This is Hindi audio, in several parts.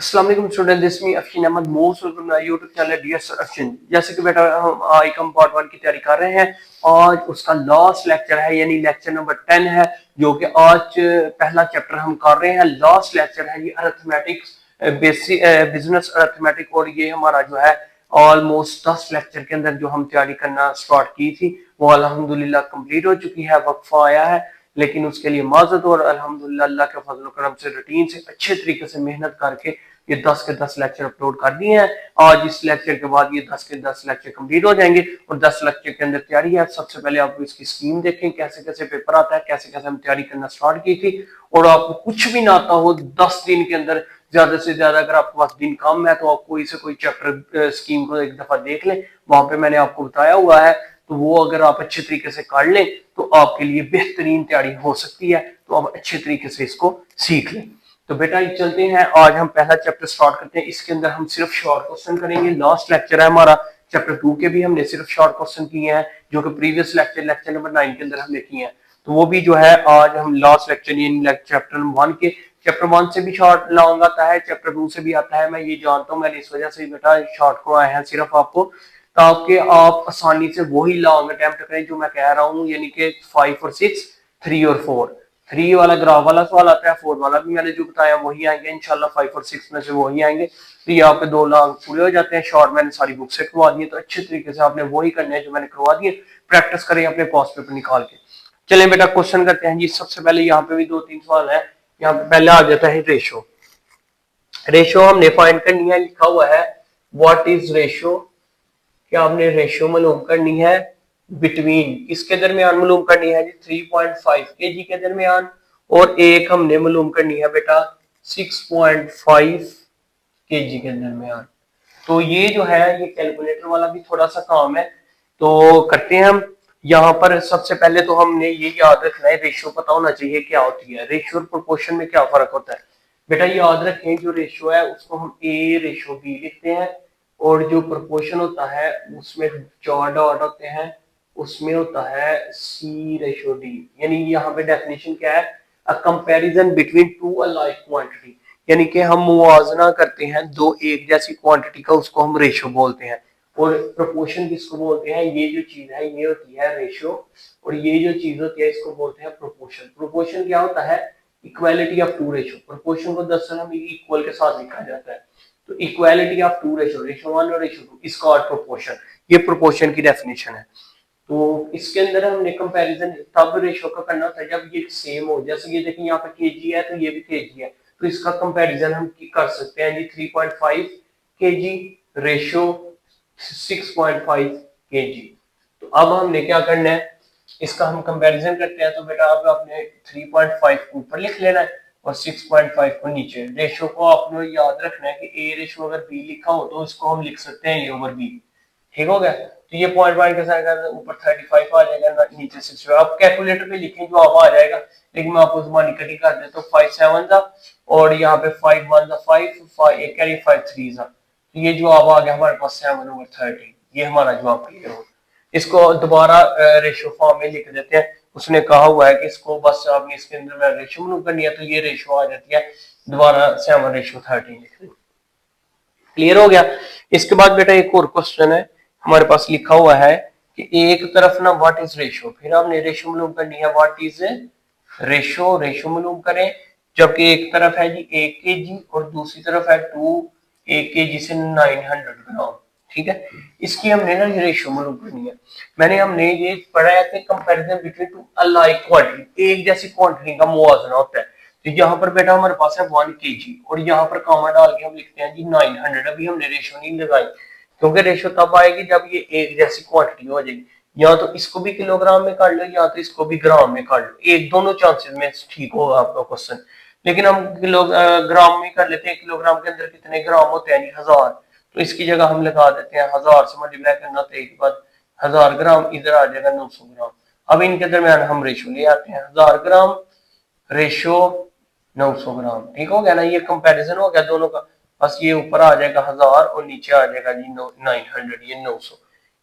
अस्सलाम वालेकुम student, this me Afsheen Ahmad, most welcome to YouTube channel dear sir Afsheen. जैसे कि बेटा हम आईकॉम पार्ट 1 की तैयारी कर रहे हैं। आज उसका लास्ट लेक्चर है, यानी लेक्चर नंबर 10 है, जो कि आज पहला चैप्टर हम कर रहे हैं। लास्ट लेक्चर है ये अरिथमेटिक्स, बेसिक बिजनेस अरिथमेटिक, और ये हमारा जो है ऑलमोस्ट 10 लेक्चर के अंदर जो हम तैयारी करना स्टार्ट की थी वो अल्हम्दुलिल्लाह कंप्लीट हो चुकी है। वक्फा आया है, लेकिन उसके लिए माजत, और अल्हम्दुलिल्लाह अल्लाह के फजल करम से रूटीन से अच्छे तरीके से मेहनत करके ये 10 के 10 लेक्चर अपलोड कर दिए हैं। आज इस लेक्चर के बाद ये 10 के 10 लेक्चर कंप्लीट हो जाएंगे और 10 लेक्चर के अंदर तैयारी है। सबसे पहले आप इसकी स्कीम देखें, कैसे कैसे पेपर आता है, कैसे कैसे हम तैयारी करना स्टार्ट की थी। और आपको कुछ भी ना आता हो 10 दिन के अंदर, ज्यादा से ज्यादा अगर आपके पास दिन कम है तो आप कोई से कोई चैप्टर स्कीम को एक दफा देख लें। वहां पे मैंने आपको बताया हुआ है, तो वो अगर आप अच्छे तरीके से कर लें तो आपके लिए बेहतरीन तैयारी हो सकती है। तो आप अच्छे तरीके से इसको सीख लें। तो बेटा ये चलते हैं, आज हम पहला चैप्टर स्टार्ट करते हैं। इसके अंदर हम सिर्फ शॉर्ट क्वेश्चन करेंगे। लास्ट लेक्चर है हमारा चैप्टर 2 के भी हमने सिर्फ शॉर्ट क्वेश्चन किए हैं, जो कि प्रीवियस लेक्चर नंबर 9 के अंदर हमने किए हैं। तो वो भी जो है आज हम लास्ट लेक्चर चैप्टर नंबर 1 के, चैप्टर 1 से भी शॉर्ट लॉन्ग आता है, चैप्टर 2 से भी आता है। मैं ये जानता हूँ, मैंने इस वजह से बेटा शॉर्ट को आए हैं सिर्फ आपको, ताकि आप आसानी से वही लॉन्ग अटेम्प्ट करें जो मैं कह रहा हूँ, यानी कि 5 और 6, 3 और 4। 3 वाला ग्राफ वाला सवाल आता है, 4 वाला भी मैंने जो बताया वही आएंगे इंशाल्लाह। 5 और 6 में से वही आएंगे। तो ये आपके 2 लॉन्ग पूरे हो जाते हैं। शॉर्ट मैंने सारी बुक से करवा दिए, तो अच्छे तरीके से आपने वही करने हैं जो मैंने करवा दिए। प्रैक्टिस करें अपने पास पेपर निकाल के। चलें बेटा क्वेश्चन करते हैं जी। सबसे पहले यहाँ पे भी 2-3 सवाल है। यहाँ पे पहले आ जाता है रेशो। रेशो हमने फाइंड करनी है, लिखा हुआ है व्हाट इज रेशो। क्या आपने रेशियो मालूम करनी है बिटवीन, किसके दरमियान मालूम करनी है जी, 3.5 केजी के दरमियान, और एक हमने मालूम करनी है बेटा 6.5 केजी के दरमियान। तो ये जो है ये कैलकुलेटर वाला भी थोड़ा सा काम है, तो करते हैं हम। यहाँ पर सबसे पहले तो हमने ये याद रखना है, रेशियो पता होना चाहिए क्या होती है। रेशियो और प्रोपोर्शन में क्या फर्क होता है बेटा, ये याद रखें। जो रेशियो है उसको हम ए रेशियो बी लिखते हैं, और जो प्रोपोर्शन होता है उसमें 4 डॉट होते हैं, उसमें होता है सी रेशियो डी। यानी यहाँ पे डेफिनेशन क्या है, a comparison between two alike quantity, यानी कि हम मुवाजना करते हैं दो एक जैसी क्वांटिटी का, उसको हम रेशियो बोलते हैं। और प्रोपोर्शन किसको बोलते हैं, ये जो चीज है ये होती है रेशियो, और ये जो चीज होती है इसको बोलते हैं प्रोपोर्शन। प्रोपोर्शन क्या होता है, equality of two ratio. Proportion को दरअसल हम इक्वल के साथ लिखा जाता है। तो equality of two ratio, ratio 1 और रेशियो 2, इसका और प्रोपोर्शन, ये प्रोपोर्शन की डेफिनेशन है। तो इसके अंदर हमने कंपैरिजन तब रेशियो का करना होता है जब ये सेम हो। जैसे ये देखिए यहाँ पे केजी है तो ये भी केजी है, तो इसका कंपैरिजन हम कर सकते हैं जी 3.5 केजी रेशियो 6.5 केजी। तो अब हमने क्या करना है, इसका हम कंपैरिजन करते हैं। तो बेटा अब आपने 3.5 को ऊपर लिख लेना है और 6.5 को नीचे। रेशियो को आपने याद रखना है कि ए रेशियो अगर बी लिखा हो तो इसको हम लिख सकते हैं ए ओवर बी। ठीक हो गया। तो ये पॉइंट पॉइंट के साथ ऊपर 35 आ जाएगा, नीचे 6। आप कैलकुलेटर पे लिखें जो आप आ जाएगा, लेकिन मैं आपको जुबानी कटिंग कर देता हूँ। 5 7 था, और यहाँ पे 5 1 था 5 एक कैरी 5 3 था। तो ये जवाब आ गया हमारे पास 7 ओवर 13। ये हमारा जवाब क्लियर हो। इसको दोबारा रेशियो फॉर्म में लिख देते हैं। उसने कहा हुआ है कि इसको बस आपने इसके अंदर रेशियो मालूम करनी है, तो ये रेशियो आ जाती है, दोबारा 7/13 लिख दें। क्लियर हो गया। इसके बाद बेटा एक और क्वेश्चन है हमारे पास, लिखा हुआ है कि एक तरफ ना व्हाट इज रेशियो, फिर आपने रेशियो मालूम करनी है व्हाट इज रेशियो। रेशियो मालूम करें, जबकि एक तरफ है जी 1 केजी और दूसरी तरफ है 2 1 केजी से 900 ग्राम। ठीक है, इसकी हमने ना रेशियो मालूम करनी है। हमने ये पढ़ा है कि comparison between two alike quantity, एक जैसी क्वांटिटी का मुआवजा होता है। तो यहाँ पर बेटा हमारे पास है 1 केजी, और यहाँ पर कामा डाल के हम लिखते हैं जी 900। अभी हमने रेशियो नहीं लगाई, क्योंकि रेशियो तब आएगी जब ये एक जैसी क्वांटिटी हो जाएगी। या तो इसको भी किलोग्राम में कर लो, या तो इसको भी ग्राम में कर लो, एक दोनों चांसेस में ठीक होगा आपका क्वेश्चन। लेकिन हम ग्राम में कर लेते हैं। किलोग्राम के अंदर कितने ग्राम होते हैं, 1000। तो इसकी जगह हम लगा देते हैं 1000 से मल्टीप्लाई करना, तो एक बार 1000 ग्राम इधर आ जाएगा 900 ग्राम। अब इनके दरमियान हम रेशियो ले आते हैं, 1000 ग्राम रेशियो 900 ग्राम। ठीक हो गया ना, ये कंपैरिजन हो गया दोनों का। बस ये ऊपर आ जाएगा 1000 और नीचे आ जाएगा जी 900, ये 900।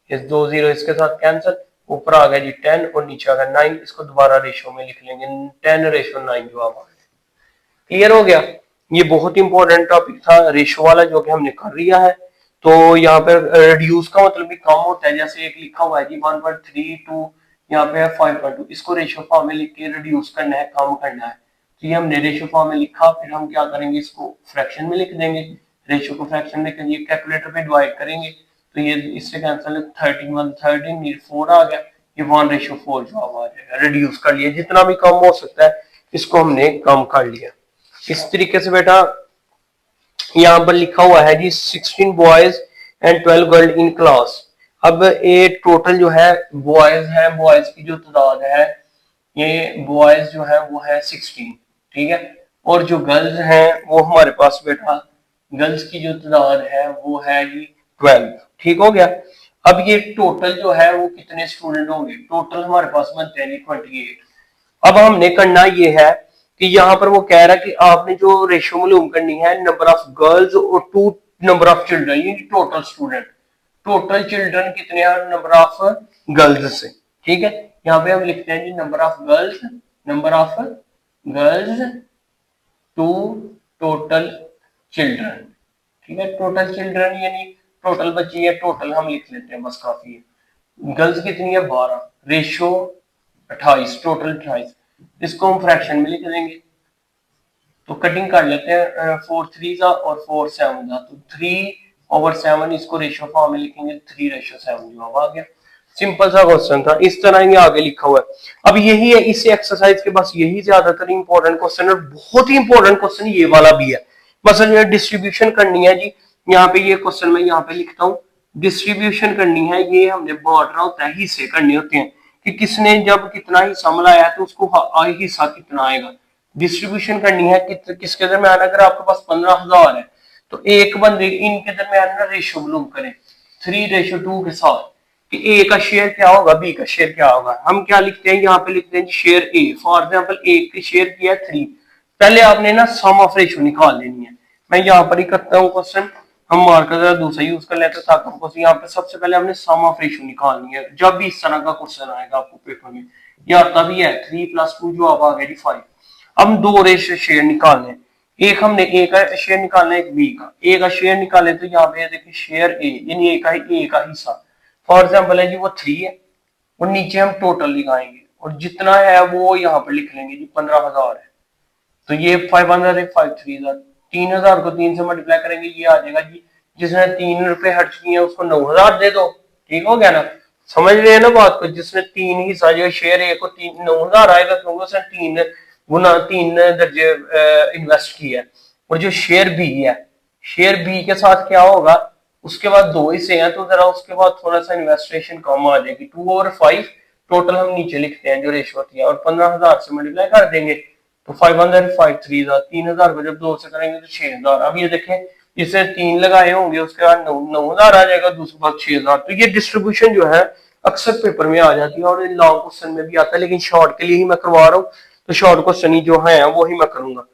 इस 2 0 इसके साथ कैंसिल, ऊपर आ गया जी 10 और नीचे आ गया 9। इसको दोबारा रेशियो में लिख लेंगे, 10/9 जवाब आ गया। क्लियर हो गया। ये बहुत इंपॉर्टेंट टॉपिक था रेशो वाला, जो कि हमने कर लिया है। तो यहाँ पे रिड्यूस का मतलब भी कम होता है, जैसे एक लिखा हुआ है जी 1.32, यहाँ पे है 5.2, इसको रेशो फॉर्म में लिख के रिड्यूस करना है, कम करना है। तो ये हमने रेशो फॉर्म में लिखा, फिर हम क्या करेंगे, इसको फ्रैक्शन में लिख देंगे। रेशो को फ्रैक्शन में करिए, कैलकुलेटर पे डिवाइड करेंगे तो ये इससे कैंसिल, 13 1 13, ये 4 आ गया, ये 1:4 जवाब आ जाएगा। रिड्यूस कर लिया, जितना भी कम हो सकता है इसको हमने कम कर लिया। इस तरीके से बेटा यहाँ पर लिखा हुआ है जी 16 boys and 12 girl in class. अब ये टोटल जो है बॉयज है, बॉयज की जो तादाद है, ये बॉयज जो है वो है 16, ठीक है। और जो गर्ल्स हैं वो हमारे पास बेटा, गर्ल्स की जो तादाद है वो है जी 12, ठीक हो गया। अब ये टोटल जो है वो कितने स्टूडेंट होंगे, टोटल हमारे पास बनते हैं जी 28। अब हमने करना ये है कि यहाँ पर वो कह रहा है कि आपने जो रेशियो मालूम करनी है नंबर ऑफ गर्ल्स और टू नंबर ऑफ चिल्ड्रन, ये टोटल स्टूडेंट, टोटल चिल्ड्रन कितने हैं नंबर ऑफ गर्ल्स से, ठीक है। यहाँ पे हम लिखते हैं जी number of girls, number of girls to total children, ठीक है। टोटल चिल्ड्रन यानी टोटल बच्ची है, टोटल हम लिख लेते हैं, बस काफी है। गर्ल्स कितनी है 12, रेशियो 28, टोटल 28, इसको हम फ्रैक्शन में लिख देंगे। तो कटिंग कर लेते हैं, 4 3 और 4 7 तो 3/7, इसको रेशियो फॉर्म में लिखेंगे, 3:7 जवाब आ गया। सिंपल सा क्वेश्चन था, इस तरह ये आगे लिखा हुआ है। अब यही है, इस एक्सरसाइज के बस यही ज्यादातर इंपॉर्टेंट क्वेश्चन है, बहुत ही इंपॉर्टेंट क्वेश्चन ये वाला भी है। मसलन ये डिस्ट्रीब्यूशन करनी है जी, यहाँ पे ये क्वेश्चन मैं यहाँ पे लिखता हूँ, डिस्ट्रीब्यूशन करनी है, ये हमने बांटना होता है, हिस्से करने होते हैं कि किसने जब कितना हिस्सा मिलाया तो उसको हिस्सा कितना आएगा। डिस्ट्रीब्यूशन करनी है किसके दरमियान, अगर आपके पास 15,000 है तो एक बंदे इनके दरमियान ना रेशियो मालूम करें 3:2 के साथ कि ए का शेयर क्या होगा, बी का शेयर क्या होगा। हम क्या लिखते हैं, यहाँ पे लिखते हैं शेयर ए, फॉर एग्जाम्पल ए की शेयर किया 3, पहले आपने ना सम ऑफ रेशियो निकाल लेनी है। मैं यहाँ पर ही करता हूँ क्वेश्चन, हम मार्कर जरा दूसरा यूज कर लेते हैं ताकि हमको यहाँ पे सबसे पहले हमने सम ऑफ रेशियो निकालनी है। जब भी इस तरह का क्वेश्चन आएगा आपको पेपर में, ये आता भी है 3 + 2 जवाब आ गया जी 5। हम दो रेशियो शेयर निकालने, एक हमने ए का शेयर निकालना है, एक बी का। ए का शेयर निकाले तो यहाँ पे देखिए शेयर ए यानी ए का हिस्सा, फॉर एग्जाम्पल है जी वो 3 है, और नीचे हम टोटल लिखाएंगे और जितना है वो यहाँ पर लिख लेंगे जी 15,000 है। तो ये 500 है, 5 3 3,000 को 3 से मल्टीप्लाई करेंगे, ये आ जाएगा जी, जिसने 3 रुपए खर्च किए हैं उसको 9,000 दे दो, ठीक हो गया ना। समझ रहे हैं ना बात को, जिसने 3 हिस्सा जो शेयर ए को 9,000 आएगा क्योंकि उसने 3 दर्जे इन्वेस्ट किया। और जो शेयर बी है, शेयर बी के साथ क्या होगा, उसके बाद 2 हिस्से हैं तो जरा उसके बाद थोड़ा सा इन्वेस्टेशन कम आ जाएगी, 2/5 टोटल हम नीचे लिखते हैं जो रेशो होती है, और 15,000 से मल्टीप्लाई कर देंगे तो 500 5 3 3,000 को जब 2 से करेंगे तो 6,000। अब ये देखें, जिसने 3 लगाए होंगे उसके बाद 9,000 आ जाएगा, दूसरे बाद 6,000। तो ये डिस्ट्रीब्यूशन जो है अक्सर पेपर में आ जाती है और लॉन्ग क्वेश्चन में भी आता है, लेकिन शॉर्ट के लिए ही मैं करवा रहा हूँ, तो शॉर्ट क्वेश्चन ही जो है वो ही मैं करूंगा।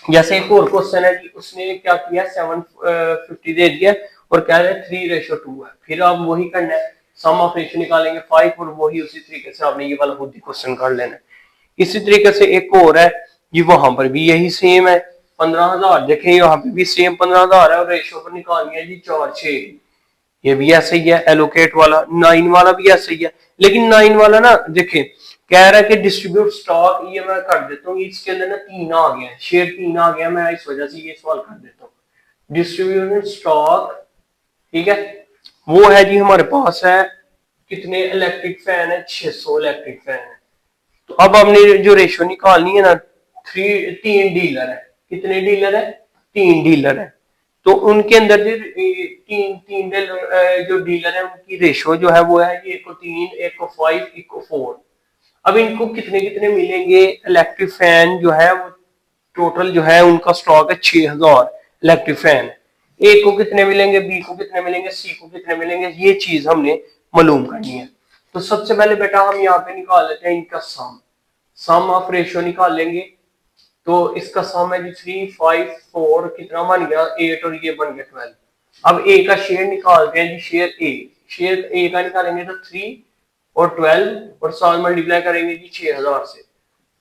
जैसे एक और क्वेश्चन है कि उसने क्या किया, 750 दे दिया और कह रहे 3:2 है, फिर आप वही करना है, सम ऑफ रेशियो निकालेंगे 5 और वही उसी तरीके से आपने ये वाला खुद ही क्वेश्चन कर लेना है। इसी तरीके से एक और है, ये वहां पर भी यही सेम है, 15,000 देखें यहाँ पे भी सेम 15,000 है और रेशियो पर निकालनी है जी 4:6, ये भी ऐसे ही है। एलोकेट वाला 9 वाला भी ऐसे ही है, लेकिन 9 वाला ना देखें कह रहा है कि डिस्ट्रीब्यूट स्टॉक, ये मैं कर देता हूँ, इसके अंदर ना 3 आ गया है, शेयर 3 आ गया, मैं इस वजह से ये सवाल कर देता हूँ। डिस्ट्रीब्यूटेड स्टॉक, ठीक है, वो है जी हमारे पास है कितने इलेक्ट्रिक फैन है, 600 इलेक्ट्रिक फैन है। तो अब हमने जो रेशियो निकालनी है ना, 3 डीलर है, कितने डीलर है, 3 डीलर है। तो उनके अंदर जो तीन जो डीलर है उनकी रेशियो जो है वो है ये, एक को 3, एक को 5, एक को 4। अब इनको कितने कितने मिलेंगे, इलेक्ट्रिक फैन जो है वो टोटल जो है उनका स्टॉक है 6,000 इलेक्ट्रिक फैन। ए को कितने मिलेंगे, बी को कितने मिलेंगे, सी को कितने मिलेंगे, ये चीज हमने मालूम करनी है। तो सबसे पहले बेटा हम यहाँ पे निकाल लेते हैं इनका सम ऑफ रेशियो निकाल लेंगे। तो इसका सम है जी 3 5 4 कितना बन गया 8 और ये बन गया 12। अब ए का शेयर निकालते हैं जी, शेयर ए का निकालेंगे तो 3 और 12 और साथ मल्टीप्लाई करेंगे जी 6,000 से।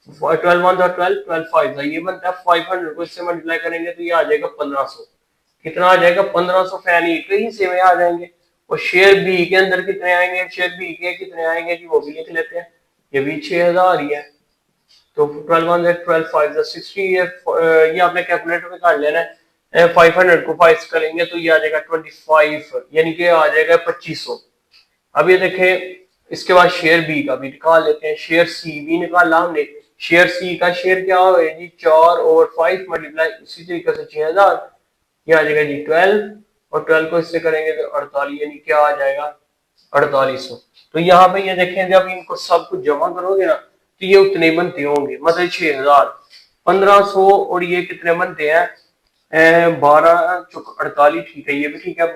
12 वन 12, 12 फाइव, ये बनता है 500 को इससे मल्टीप्लाई करेंगे तो ये आ जाएगा 1500। कितना आ जाएगा? 1500 फैन एक ही हिस्से में आ जाएंगे। और शेयर बी के अंदर कितने आएंगे? शेयर बी के कितने आएंगे जी, वो भी लिख लेते हैं। ये भी 6000 ही है। तो 12 वन 12 फाइव 60, ये आपने कैलकुलेटर में कर लेना है। 500 को 5 करेंगे तो ये आ जाएगा 25, यानी कि आ जाएगा 2500। अब ये देखें, इसके बाद शेयर बी का भी निकाल लेते हैं। शेयर सी भी निकाला हमने। शेयर सी का शेयर क्या हो गया जी? 4/5 मल्टीप्लाई इसी तरीके से 6000, ये आ जाएगा जी 12, और 12 को इससे करेंगे तो 48, यानी क्या आ जाएगा? 4800। तो यहाँ पे ये देखें, जब इनको सब कुछ जमा करोगे ना तो ये उतने बनते होंगे, मतलब 6000, 1500, और ये कितने बनते हैं? 12 चौक 48, ठीक है, ये भी ठीक है।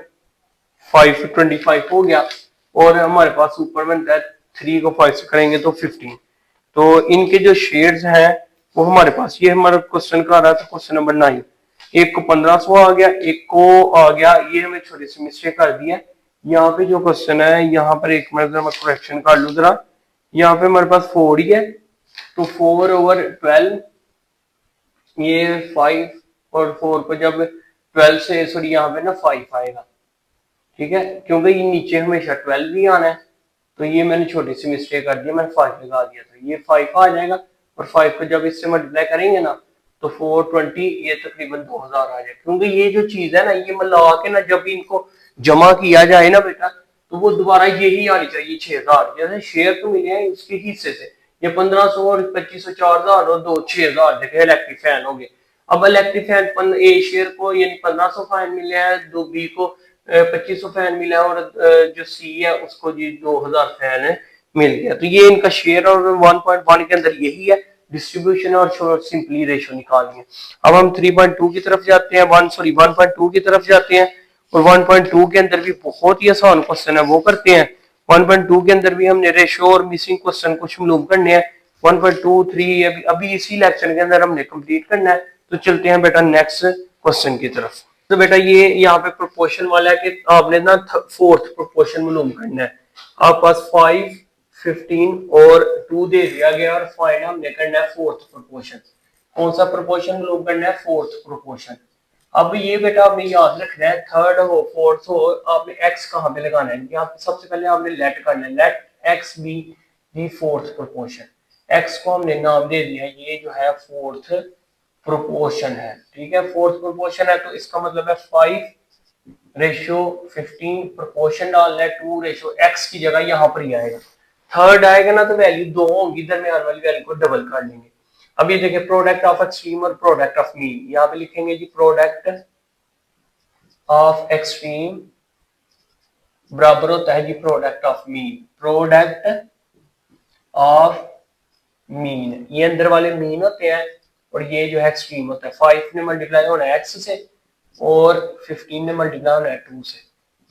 525 हो गया। और हमारे पास ऊपर बनता है 3 को 5 से करेंगे तो 15। तो इनके जो शेड्स हैं वो हमारे पास, ये हमारा क्वेश्चन का आ रहा था, क्वेश्चन नंबर 9। एक को 1500 आ गया, एक को आ गया, ये हमें छोटी सी मिस्टेक कर दी है। यहाँ पे जो क्वेश्चन है, यहाँ पर एक मिनट मैं करेक्शन कर लू जरा। यहाँ पे हमारे पास 4 ही है, तो 4/12, ये 5, और 4 को जब 12 से, सॉरी यहाँ पे ना 5 आएगा, ठीक है, क्योंकि ये नीचे हमेशा 12 भी आना है। तो ये मैंने छोटी सी मिस्टेक कर दी, मैंने 5 लगा दिया, तो ये 5 आ जाएगा। और 5 को जब इससे मल्टीप्लाई करेंगे ना तो 420, ये तकरीबन 2000 आ जाएगा। क्योंकि ये जो चीज है ना, ये मिला के ना जब इनको जमा किया जाए ना बेटा, तो वो दोबारा यही आनी चाहिए 6000। जैसे शेयर तो मिले हैं उसके हिस्से से, ये 1500 और 2500, 4000 और 6000, देखे इलेक्ट्रिक फैन हो गए। अब इलेक्ट्रिक फैन ए शेयर को यानी 1500 फैन मिले हैं, दो बी को 2500 फैन मिला, और जो सी है उसको जी 2000 फैन मिल गया। तो ये इनका शेयर और 1.1 के अंदर यही है डिस्ट्रीब्यूशन, और सिंपली रेशो निकालनी है। अब हम 3.2 की तरफ जाते हैं, 1.2 की तरफ जाते हैं। और 1.2 के अंदर भी बहुत ही आसान क्वेश्चन है, वो करते हैं। 1.2 के अंदर भी हमने रेशो और मिसिंग क्वेश्चन कुछ मालूम करने हैं। 1.2, 3 अभी इसी लेक्चर के अंदर हमने कंप्लीट करना है। तो चलते हैं बेटा नेक्स्ट क्वेश्चन की तरफ। तो बेटा ये यहाँ पे प्रोपोर्शन वाला है कि आपने ना फोर्थ प्रोपोर्शन मालूम करना है। आप पास 5, 15 और 2 दे दिया गया, और फाइंड हमने करना है फोर्थ प्रोपोर्शन। कौन सा प्रोपोर्शन मालूम करना है? Fourth proportion. अब ये बेटा आपने याद रखना है, थर्ड हो फोर्थ हो, आपने एक्स कहाँ पे लगाना है? यहाँ पे सबसे पहले आपने लेट करना है, let x be the fourth proportion. X को हमने नाम दे दिया, ये जो है फोर्थ प्रोपोर्शन है, ठीक है, फोर्थ प्रोपोर्शन है। तो इसका मतलब है 5/15 प्रोपोर्शन डालना है, 2/x की जगह यहाँ पर ही आएगा। थर्ड आएगा ना तो वैल्यू 2 होंगी, दरमियान वाली वैल्यू को डबल कर लेंगे। अब ये देखिए, प्रोडक्ट ऑफ एक्सट्रीम और प्रोडक्ट ऑफ मीन, यहाँ पे लिखेंगे जी प्रोडक्ट ऑफ एक्सट्रीम बराबर होता है जी product of mean. Product of mean, ये अंदर वाले मीन होते हैं, और ये जो है एक्सट्रीम होता है। 5 ने मल्टीप्लाई होना है एक्स से, और 15 ने मल्टीप्लाई होना है 2 से।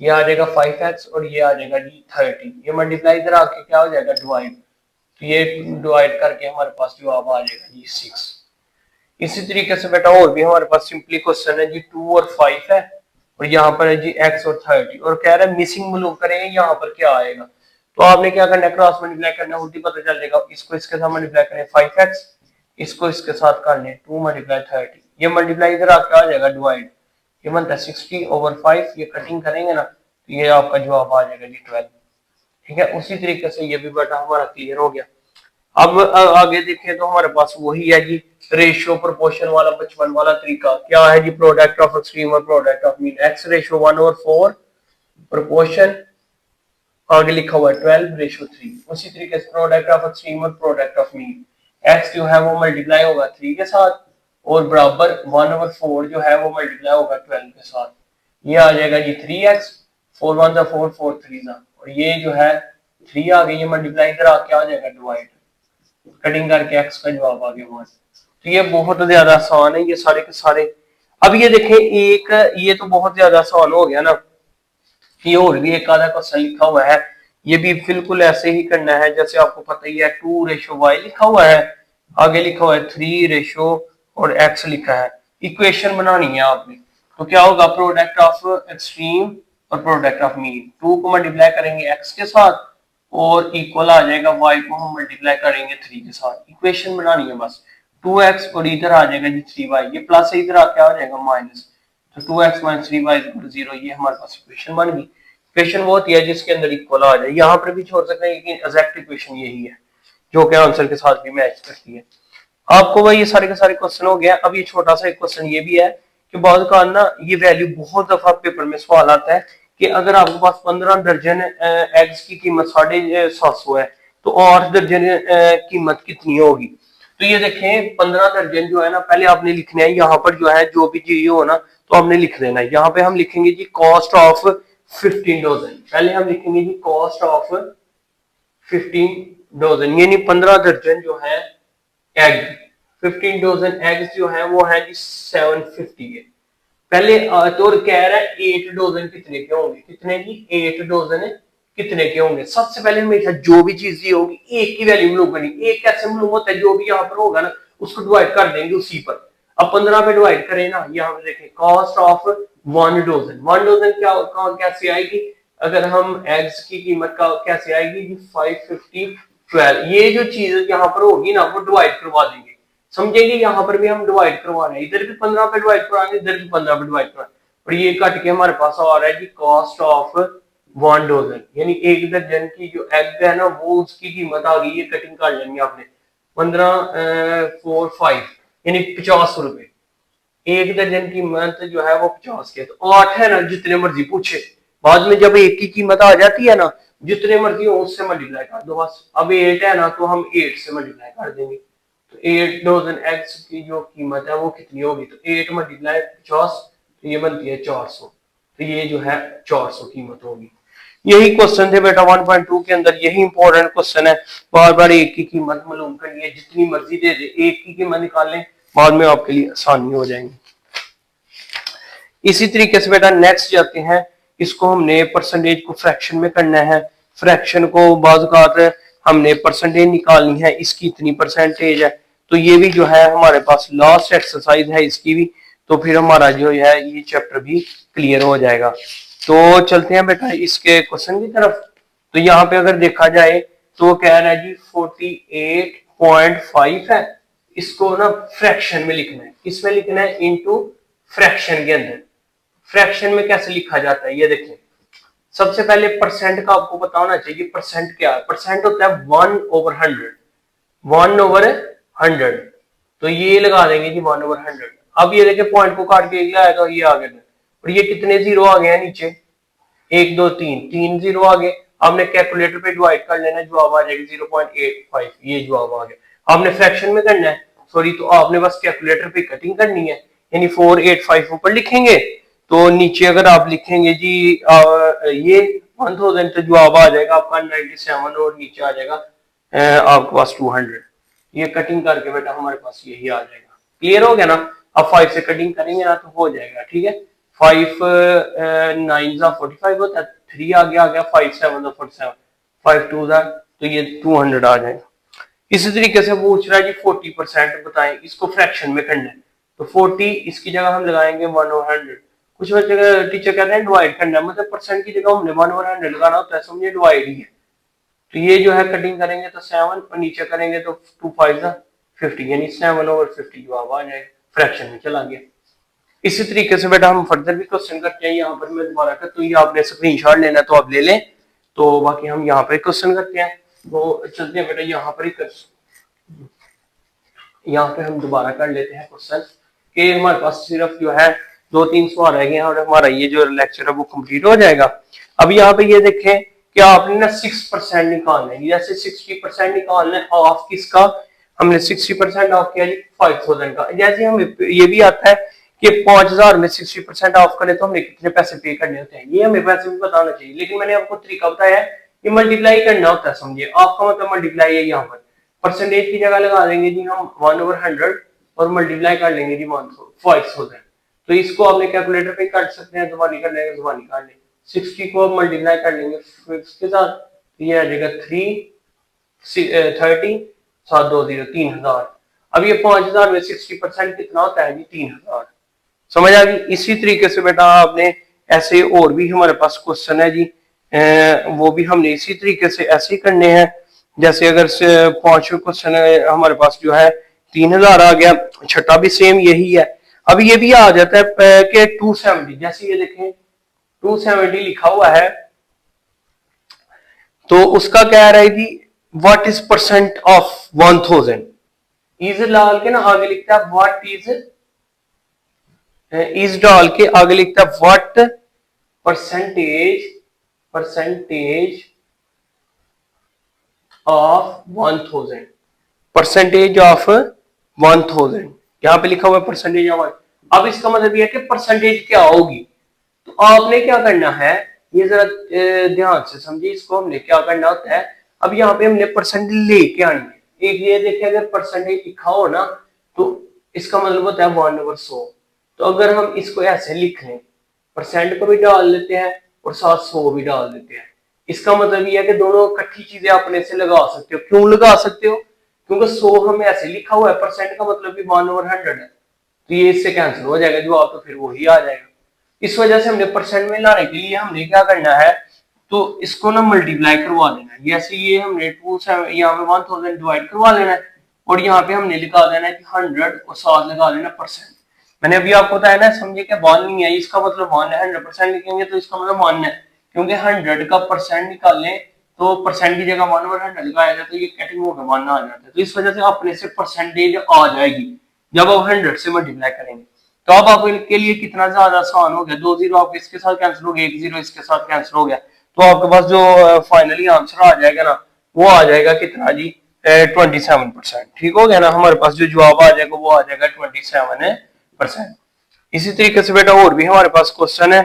ये आ जाएगा 5x, और ये आ जाएगा जी 30। ये मल्टीप्लाई इधर आके क्या हो जाएगा? डिवाइड। तो ये डिवाइड करके हमारे पास जवाब आ जाएगा जी 6। इसी तरीके से बेटा और भी हमारे पास सिंपली क्वेश्चन है जी, 2 और 5 है, और यहाँ पर है जी x और 30, और कह रहा है मिसिंग मालूम करेंगे, यहाँ पर क्या आएगा? तो आपने क्या करना है? क्रॉस मल्टीप्लाई करना है, उल्टी पता चल जाएगा। इसको इसके साथ मल्टीप्लाई करें 5x, इसको इसके साथ कर लें 2 मल्टीप्लाई 30, ये मल्टीप्लाई इधर आपका आ जाएगा डिवाइड, ये बनता है 60/5। ये कटिंग करेंगे ना तो ये आपका जवाब आ जाएगा जी 12, ठीक है। उसी तरीके से ये भी बेटा हमारा क्लियर हो गया। अब आगे देखें तो हमारे पास वही है जी रेशियो प्रोपोर्शन वाला, बचपन वाला तरीका। क्या है जी? प्रोडक्ट ऑफ एक्सट्रीम और product of mean, x/1/4 proportion, आगे लिखा हुआ है 12/3। उसी तरीके से प्रोडक्ट ऑफ एक्सट्रीम और प्रोडक्ट ऑफ मीन, x जो है वो मल्टीप्लाई होगा 3 के साथ, और बराबर 1/4 जो है वो मल्टीप्लाई होगा 12 के साथ। ये आ जाएगा जी 3x, 4 1 4 4 3, और ये जो है 3 आ गई, ये मल्टीप्लाई इधर आके आ जाएगा डिवाइड, कटिंग करके एक्स का जवाब आ गया 1। तो ये बहुत ज्यादा आसान है, ये सारे के सारे। अब ये देखें, एक ये तो बहुत ज्यादा आसान हो गया ना। ये और भी एक आधा क्वेश्चन लिखा हुआ है, ये भी बिल्कुल ऐसे ही करना है जैसे आपको पता ही है। 2/y लिखा हुआ है, आगे लिखा हुआ है 3 और x लिखा है। इक्वेशन बनानी है आपने, तो क्या होगा? प्रोडक्ट ऑफ एक्सट्रीम और प्रोडक्ट ऑफ मीन, 2 को मल्टीप्लाई करेंगे x के साथ, और इक्वल आ जाएगा y को हम मल्टीप्लाई करेंगे 3 के साथ। इक्वेशन बनानी है बस 2x और इधर आ जाएगा जी 3y, ये प्लस है इधर आ क्या हो जाएगा माइनस, तो 2x माइनस 3y 0, ये हमारे पास इक्वेशन बन गई। इक्वेशन वो होती है जिसके अंदर इक्वल आ जाए, यहाँ पर भी छोड़ सकते हैं लेकिन एग्जैक्ट इक्वेशन यही है जो कि आंसर के साथ भी मैच करती है। आपको भाई ये सारे के सारे क्वेश्चन हो गया। अब ये छोटा सा एक क्वेश्चन ये भी है कि बहुत का ना ये वैल्यू बहुत दफा पेपर में सवाल आता है कि अगर आपके पास 15 दर्जन एग्स की कीमत 750 है तो 8 दर्जन कीमत कितनी होगी। तो ये देखें 15 दर्जन जो है ना, पहले आपने लिखना है यहाँ पर जो है जो भी चीज हो ना तो हमने लिख देना है। यहाँ पे हम लिखेंगे जी कॉस्ट ऑफ 15 डजन, पहले हम लिखेंगे जी कॉस्ट ऑफ 15 डजन यानी 15 दर्जन जो है एग, 15 डजन एग्स जो है वो है जी 750 है। पहले तो कह रहा है 8 डजन कितने के होंगे, कितने जी 8 डजन कितने के होंगे। सबसे पहले हमेशा जो भी चीज दी होगी एक की वैल्यू मालूम करनी, एक कैसे मालूम होता है, जो भी यहाँ पर होगा ना उसको डिवाइड कर देंगे उसी पर। अब 15 पे डिवाइड करें ना, यहाँ पे देखें कॉस्ट ऑफ 1 डजन, 1 डजन क्या कैसे आएगी, अगर हम एग्स की कीमत का कैसे आएगी जी 550 12, ये जो चीज यहाँ पर होगी ना वो डिवाइड करवा देंगे, समझेंगे। यहाँ पर भी हम डिवाइड करवा रहे हैं, इधर भी 15 पे डिवाइड कराएंगे, इधर भी 15 पे डिवाइड कराएंगे, और ये कट के हमारे पास आ रहा है जी कॉस्ट ऑफ 1 डजन, यानी एक दर्जन की जो एग है ना वो उसकी कीमत आ गई, ये कटिंग कर लेंगे आपने 15 4 5 यानी 50 रुपए। एक दर्जन की कीमत जो है वो 50 के, तो 8 है ना जितने मर्जी पूछे, बाद में जब एक की कीमत आ जाती है ना जितने मर्जी हो उससे मल्टीप्लाई कर दो बस। अब 8 है ना तो हम 8 से मल्टीप्लाई कर देंगे, तो 8 डजन एग्स की जो कीमत है वो कितनी होगी, तो 8 मल्टीप्लाई 50 तो ये बनती है 400, तो ये जो है 400 कीमत होगी। यही क्वेश्चन थे बेटा 1.2 के अंदर, यही इंपॉर्टेंट क्वेश्चन है। बार बार एक की कीमत मालूम करनी है, जितनी मर्जी दे दे एक की कीमत निकाल लें, बाद में आपके लिए आसानी हो जाएंगी। इसी तरीके से बेटा नेक्स्ट जाते हैं, इसको हमने परसेंटेज को फ्रैक्शन में करना है। फ्रैक्शन को बाज़ हमने परसेंटेज निकालनी है, इसकी इतनी परसेंटेज है, तो ये भी जो है हमारे पास लास्ट एक्सरसाइज है इसकी भी, तो फिर हमारा जो है ये चैप्टर भी क्लियर हो जाएगा। तो चलते हैं बेटा इसके क्वेश्चन की तरफ। तो यहाँ पे अगर देखा जाए तो कह रहा है जी 48.5 है, इसको ना फ्रैक्शन में लिखना है, किसमें लिखना है, इनटू फ्रैक्शन के अंदर। फ्रैक्शन में कैसे लिखा जाता है ये देखें, सबसे पहले परसेंट का आपको पता होना चाहिए। परसेंट क्या है, परसेंट होता है 1/100, 1/100, तो ये लगा देंगे जी 1/100। अब ये देखें पॉइंट को काट के आएगा तो ये आ गया, और ये कितने जीरो आ गए हैं नीचे, 1 2 3 3 जीरो आ गए। आपने कैलकुलेटर पे डिवाइड कर लेना, जवाब आ जाएगा 0.85, ये जवाब आ गया। आपने फ्रैक्शन में करना है सॉरी, तो आपने बस कैलकुलेटर पे कटिंग करनी है, यानी 485 ऊपर लिखेंगे, तो नीचे अगर आप लिखेंगे जी ये 1000 तो जवाब आ जाएगा आपका 97, और नीचे आ जाएगा आपके पास 200। ये कटिंग करके बेटा हमारे पास यही आ जाएगा। क्लियर हो गया ना। अब 5 से कटिंग करेंगे ना तो हो जाएगा, ठीक है। 5 9 45 होता है, 3 आ गया 5 7 47, 5 2 तो ये 200 आ जाएगा। इसी तरीके से पूछ रहा है जी 40% बताएं, इसको फ्रैक्शन में करना है, तो 40 इसकी जगह हम लगाएंगे 1/100। कुछ जगह टीचर कहते हैं डिवाइड करना है, मतलब परसेंट की जगह हमने 1/100 लगाना होता है, समझिए डिवाइड ही है। तो ये जो है कटिंग करेंगे तो 7 और नीचे करेंगे तो 2 5 50, यानी 7/50 जवाब आ जाएगा, फ्रैक्शन में चला गया। इसी तरीके से बेटा हम फर्दर भी क्वेश्चन करते हैं। यहाँ पर मैं दोबारा कर, तो ये आपने स्क्रीनशॉट लेना तो आप ले लें, तो बाकी हम यहाँ पर क्वेश्चन करते हैं। तो चलते हैं बेटा यहाँ पर ही यहाँ पे हम दोबारा कर लेते हैं क्वेश्चन कि हमारे पास सिर्फ जो है 2-3 सवाल रह गए हैं और हमारा ये जो लेक्चर है वो कंप्लीट हो जाएगा। अब यहाँ पे ये देखें कि आपने ना 6% निकालना है, जैसे 60% निकालना है ऑफ किसका, हमने 60% ऑफ किया जी 5000 का। जैसे हम ये भी आता है कि 5000 में 60% ऑफ करें तो हमने कितने पैसे पे करने होते हैं, ये हमें पैसे भी बताना चाहिए, लेकिन मैंने आपको तरीका बताया है कि मल्टीप्लाई करना होता है, समझिए आपका मतलब मल्टीप्लाई है। यहाँ पर परसेंटेज की जगह लगा देंगे जी हम 1/100 और मल्टीप्लाई कर लेंगे जी 5000। तो इसको आपने कैलकुलेटर पे कर सकते हैं, जुबानी कर लेंगे, जुबानी कर लेंगे, 60 को मल्टीप्लाई कर लेंगे 6 के साथ, तो ये आ जाएगा 30 7 2 0 3000। अब ये 5000 में 60% कितना होता है जी 3000, समझ आ गई। इसी तरीके से बेटा आपने ऐसे और भी हमारे पास क्वेश्चन है जी वो भी हमने इसी तरीके से ऐसे ही करने हैं। जैसे अगर 5 क्वेश्चन हमारे पास जो है 3000 आ गया, छठा भी सेम यही है। अब ये भी आ जाता है कि 270, जैसे ये देखें 270 लिखा हुआ है, तो उसका क्या रहा है कि what is percent of 1000, is डाल के ना आगे लिखता है व्हाट इज डाल के आगे लिखता है what percentage of 1000, percentage of 1000 यहां पे लिखा हुआ है परसेंटेज ऑफ। अब इसका मतलब यह है कि परसेंटेज क्या होगी। तो आपने क्या करना है, ये जरा ध्यान से समझिए इसको, हमने क्या करना होता है। अब यहाँ पे हमने परसेंटेज लेके आनी है। एक ये देखिए अगर परसेंटेज लिखा हो ना तो इसका मतलब होता है 1/100। तो अगर हम इसको ऐसे लिख लें, परसेंट को भी डाल लेते हैं और साथ 100 भी डाल देते हैं, इसका मतलब ये है कि दोनों इकट्ठी चीजें अपने से लगा सकते हो। क्यों लगा सकते हो, क्योंकि 100 हमें ऐसे लिखा हुआ है, परसेंट का मतलब भी 1/100 है, तो ये इससे कैंसिल हो जाएगा जवाब, तो फिर वही आ जाएगा। इस वजह से हमने परसेंट में लाने के लिए हमने क्या करना है, तो इसको ना मल्टीप्लाई करवा देना है। जैसे ये हमने 27 यहाँ पे 1000 डिवाइड करवा लेना है और यहाँ पे हमने लिखा देना है कि 100 और साथ लगा देना परसेंट। मैंने अभी आपको बताया ना, समझे क्या 1 नहीं है, इसका मतलब 1 है। 100% लिखेंगे तो इसका मतलब 1 है, क्योंकि 100 का परसेंट निकालें तो परसेंट की जगह 1/100 लगाएगा तो ये कटिंग होकर 1 आ जाता है। तो इस वजह से अपने से परसेंटेज आ जाएगी जब आप 100 से मल्टीप्लाई करेंगे। तो अब आपके लिए कितना ज्यादा आसान हो गया, 2 जीरो आपके इसके साथ कैंसिल हो गया, 1 जीरो इसके साथ कैंसिल हो गया, तो आपके पास जो फाइनली आंसर आ जाएगा ना वो आ जाएगा कितना जी, 27%। ठीक हो गया ना, हमारे पास जो जवाब आ जाएगा वो आ जाएगा 27%। इसी तरीके से बेटा और भी हमारे पास क्वेश्चन है।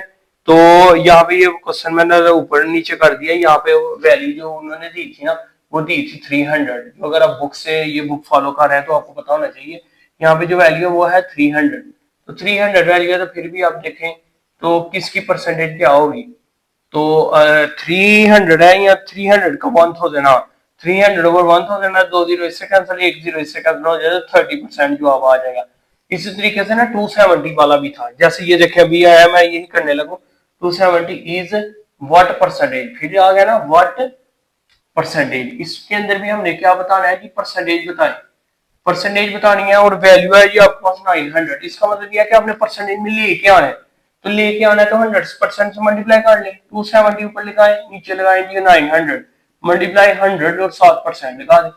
तो यहाँ पे ये क्वेश्चन मैंने ऊपर नीचे कर दिया। यहाँ पे वैल्यू जो उन्होंने दी थी ना वो दी थी 300। तो अगर आप बुक से ये बुक फॉलो कर रहे हैं तो आपको पता होना चाहिए यहाँ पे जो वैल्यू है वो है 300। तो 300 वैल्यू है, तो फिर भी आप देखें तो किसकी परसेंटेज क्या होगी। तो 300 है या 300 का 1000, हाँ 300 ओवर 1000 है, 2 जीरो इससे कैंसिल, 1 जीरो इससे कैंसिल हो जाएगा, 30% जवाब आ जाएगा। इसी तरीके से ना 270 वाला भी था, जैसे ये देखें अभी आया, मैं यही करने लगू। 270 इज व्हाट परसेंटेज, फिर आ गया ना व्हाट परसेंटेज। इसके अंदर भी हमने क्या बताना है कि परसेंटेज बताएं, परसेंटेज बतानी है और वैल्यू है ये आपके पास 900। इसका मतलब यह है कि आपने परसेंटेज में लेके आना है, तो लेके आना है तो 100% से मल्टीप्लाई कर ले। 270 ऊपर लगाए, नीचे लगाए जी 900, मल्टीप्लाई 100 और 7% लगा दे।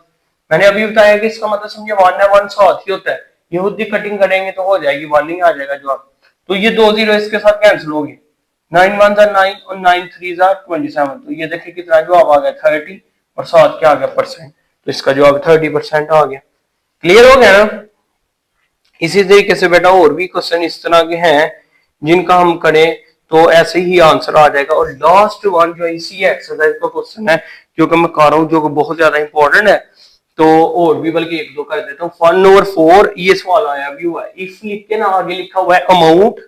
मैंने अभी बताया कि इसका मतलब समझिए 1 है, 1 साथ ही होता है, ये खुद ही कटिंग करेंगे तो हो जाएगी 1 ही आ जाएगा जवाब। तो ये 2 जीरो इसके साथ कैंसिल हो गए, 9 1 9 और 9 3 27। तो ये देखिए कितना जवाब आ गया 30 और साथ क्या आ गया परसेंट, तो इसका जवाब 30% आ गया। क्लियर हो गया ना। इसी तरीके से बेटा और भी क्वेश्चन इस तरह के हैं जिनका हम करें तो ऐसे ही आंसर आ जाएगा। और लास्ट वन जो इसी एक्सरसाइज का क्वेश्चन है जो कि मैं कर रहा हूँ, जो कि बहुत ज्यादा इंपॉर्टेंट है, तो और भी बल्कि 1 2 कर देता हूँ। 1/4 ये सवाल आया भी हुआ है, इफ लिख के ना आगे लिखा हुआ है अमाउंट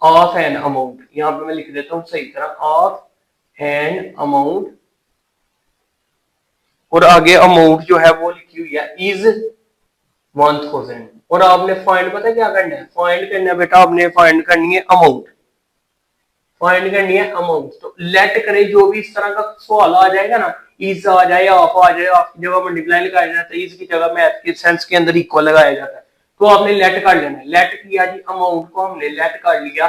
ऑफ एन अमाउंट, यहाँ पे मैं लिख देता हूँ सही तरह ऑफ एन अमाउंट, और आगे अमाउंट जो है वो लिखी हुई है इज 1000। और आपने फाइंड पता क्या करना है, फाइंड करना है बेटा, आपने फाइंड करनी है अमाउंट, फाइंड करनी है अमाउंट। तो लेट करें जो भी इस तरह का सवाल आ जाएगा ना, इज आ जाए ऑफ आ जाए, आपकी जगह मल्टीप्लाई लगाया जाता है, इज की जगह मैथ के सेंस के अंदर इक्वल लगाया जाता है, तो आपने लेट कर लेना है। लेट किया जी अमाउंट को हमने लेट कर लिया,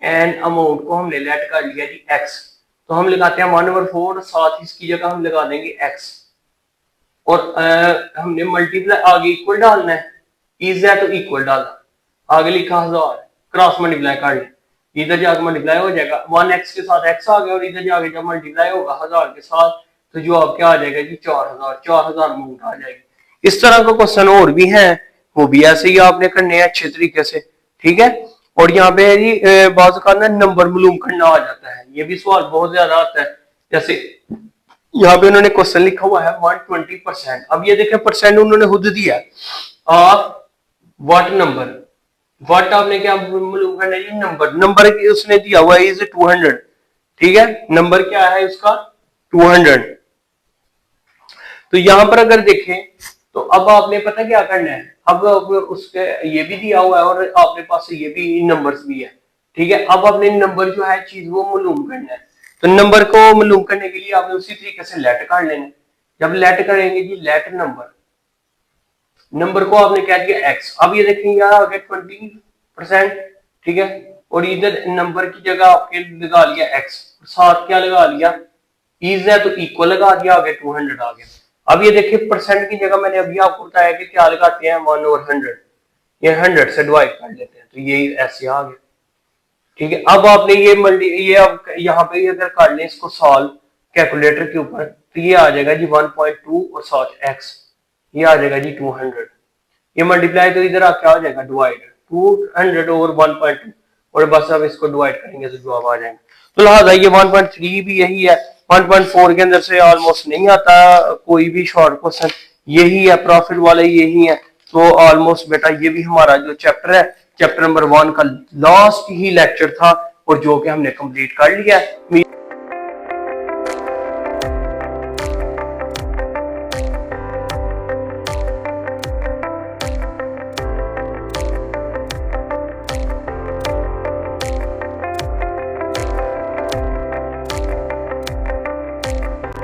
एंड अमाउंट को हमने लेट कर लिया जी एक्स। तो हम लगाते हैं 1/4, साथ ही इसकी जगह हम लगा देंगे एक्स, और हमने मल्टीप्लाई आगे इक्वल डालना है, इज है तो इक्वल डाला, आगे लिखा 1000, क्रॉस मल्टीप्लाई कर ले, इधर जाकर मल्टीप्लाई हो जाएगा 1x के साथ x आ गया, और इधर जाके जब मल्टीप्लाई होगा 1000 के साथ तो जो आप क्या आ जाएगा जी 4000 अमाउंट आ जाएगी। इस तरह का क्वेश्चन और भी है, वो भी ऐसे ही आपने करने हैं अच्छे तरीके से। ठीक है, और यहाँ पे है जी बात करना नंबर मालूम करना आ जाता है, ये भी सवाल बहुत ज्यादा आता है। जैसे यहाँ पे उन्होंने क्वेश्चन लिखा हुआ है 120%। अब ये देखें परसेंट उन्होंने खुद दिया ऑफ व्हाट नंबर, व्हाट आपने क्या मालूम करना है, नंबर, नंबर उसने दिया हुआ इज 200। ठीक है, नंबर क्या है इसका 200। तो यहां पर अगर देखें तो अब आपने पता क्या करना है, अब उसके ये भी दिया हुआ है और आपके पास ये भी नंबर्स भी है। ठीक है, अब आपने नंबर जो है चीज वो मालूम करना है। तो नंबर को मालूम करने के लिए आपने उसी तरीके से लेट कर लेना। जब लेट करेंगे जी, लेट नंबर को आपने क्या दिया x। अब ये देखेंगे यहाँ आ गया 20%, ठीक है, और इधर नंबर की जगह आपके लगा लिया x, साथ क्या लगा लिया, इज है तो इक्वल लगा दिया, आ गया 200 आ गया। अब ये देखिए परसेंट की जगह मैंने अभी आपको बताया कि क्या लगाते हैं 1/100, ये 100 से डिवाइड कर लेते हैं, तो ये ऐसे आ गया, ठीक है। अब आपने ये अब यहाँ पे अगर कर लें इसको सॉल्व कैलकुलेटर के ऊपर, तो ये आ जाएगा जी 1.2 और साथ x, ये आ जाएगा जी 200। ये मल्टीप्लाई तो इधर क्या हो जाएगा, डिवाइड 200 ओवर 1.2, और बस अब इसको डिवाइड करेंगे तो जवाब आ जाएगा। तो लिहाजा ये 1.3 भी यही है, 1.4 के अंदर से ऑलमोस्ट नहीं आता कोई भी शॉर्ट क्वेश्चन, यही है प्रॉफिट वाले, यही है। तो ऑलमोस्ट बेटा ये भी हमारा जो चैप्टर है, चैप्टर नंबर 1 का लास्ट ही लेक्चर था, और जो कि हमने कंप्लीट कर लिया।